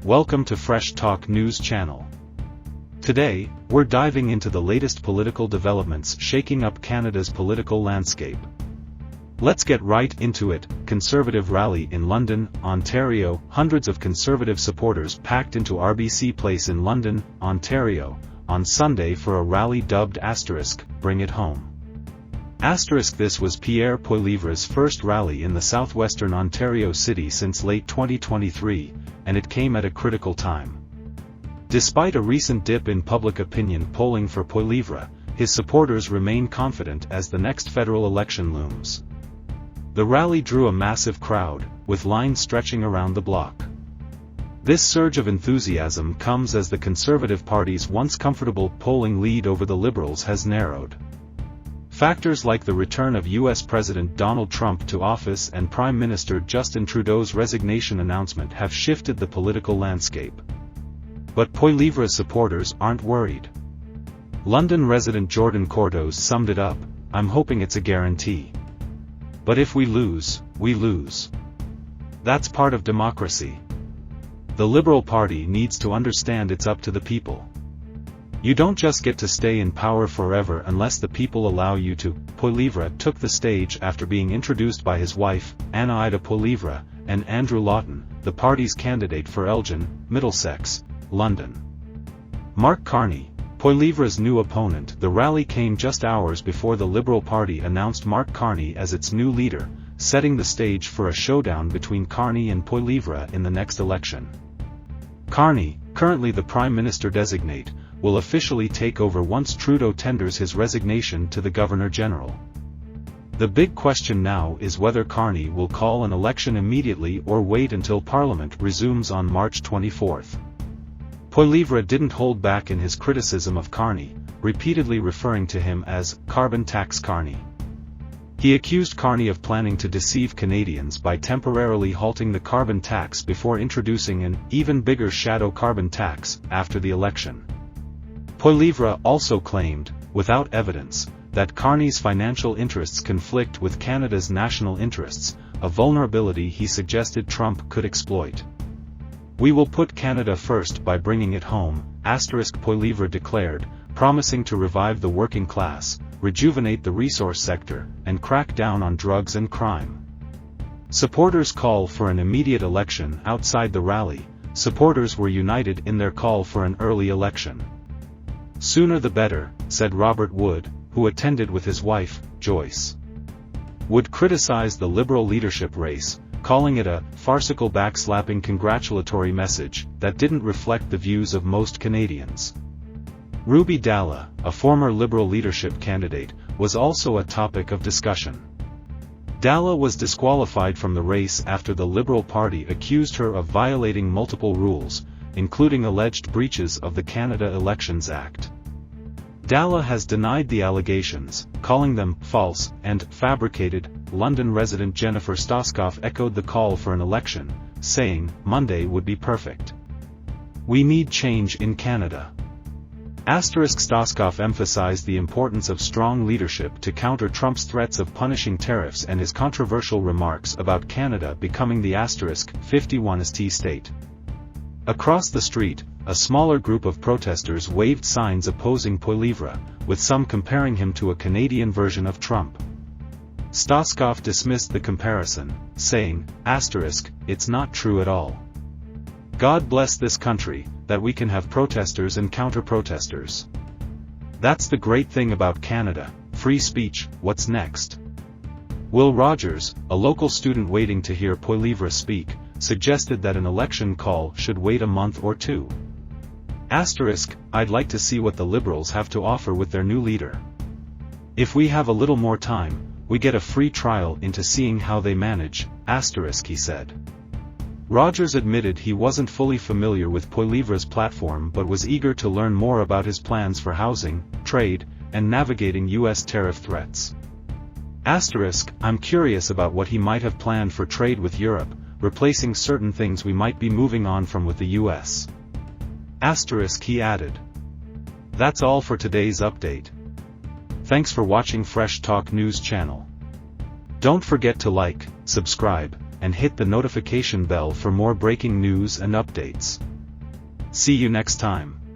Welcome to Fresh Talk News Channel. Today, we're diving into the latest political developments shaking up Canada's political landscape. Let's get right into it. Conservative rally in London, Ontario. Hundreds of Conservative supporters packed into RBC Place in London, Ontario, on Sunday for a rally dubbed Bring It Home. This was Pierre Poilievre's first rally in the southwestern Ontario city since late 2023, and it came at a critical time. Despite a recent dip in public opinion polling for Poilievre, his supporters remain confident as the next federal election looms. The rally drew a massive crowd, with lines stretching around the block. This surge of enthusiasm comes as the Conservative Party's once comfortable polling lead over the Liberals has narrowed. Factors like the return of U.S. President Donald Trump to office and Prime Minister Justin Trudeau's resignation announcement have shifted the political landscape. But Poilievre's supporters aren't worried. London resident Jordan Cordos summed it up: "I'm hoping it's a guarantee. But if we lose, we lose. That's part of democracy. The Liberal Party needs to understand it's up to the people. You don't just get to stay in power forever unless the people allow you to." Poilievre took the stage after being introduced by his wife, Anna-Ida Poilievre, and Andrew Lawton, the party's candidate for Elgin, Middlesex, London. Mark Carney, Poilievre's new opponent. The rally came just hours before the Liberal Party announced Mark Carney as its new leader, setting the stage for a showdown between Carney and Poilievre in the next election. Carney, currently the Prime Minister-designate, will officially take over once Trudeau tenders his resignation to the Governor-General. The big question now is whether Carney will call an election immediately or wait until Parliament resumes on March 24. Poilievre didn't hold back in his criticism of Carney, repeatedly referring to him as "carbon tax Carney." He accused Carney of planning to deceive Canadians by temporarily halting the carbon tax before introducing an even bigger shadow carbon tax after the election. Poilievre also claimed, without evidence, that Carney's financial interests conflict with Canada's national interests, a vulnerability he suggested Trump could exploit. "We will put Canada first by bringing it home," Poilievre declared, promising to revive the working class, rejuvenate the resource sector, and crack down on drugs and crime. Supporters call for an immediate election. Outside the rally, supporters were united in their call for an early election. "Sooner the better," said Robert Wood, who attended with his wife, Joyce. Wood criticized the Liberal leadership race, calling it a farcical backslapping congratulatory message that didn't reflect the views of most Canadians. Ruby Dalla, a former Liberal leadership candidate, was also a topic of discussion. Dalla was disqualified from the race after the Liberal Party accused her of violating multiple rules, including alleged breaches of the Canada Elections Act. Dalla has denied the allegations, calling them false and fabricated. London resident Jennifer Stoskoff echoed the call for an election, saying, "Monday would be perfect. We need change in Canada." Stoskoff emphasized the importance of strong leadership to counter Trump's threats of punishing tariffs and his controversial remarks about Canada becoming the *51st state. Across the street, a smaller group of protesters waved signs opposing Poilievre, with some comparing him to a Canadian version of Trump. Stoskoff dismissed the comparison, saying, "It's not true at all. God bless this country, that we can have protesters and counter-protesters. That's the great thing about Canada, free speech." What's next? Will Rogers, a local student waiting to hear Poilievre speak, suggested that an election call should wait a month or two. "I'd like to see what the Liberals have to offer with their new leader. If we have a little more time, we get a free trial into seeing how they manage," he said. Rogers admitted he wasn't fully familiar with Poilievre's platform but was eager to learn more about his plans for housing, trade, and navigating U.S. tariff threats. "I'm curious about what he might have planned for trade with Europe, replacing certain things we might be moving on from with the U.S." He added. That's all for today's update. Thanks for watching Fresh Talk News Channel. Don't forget to like, subscribe, and hit the notification bell for more breaking news and updates. See you next time.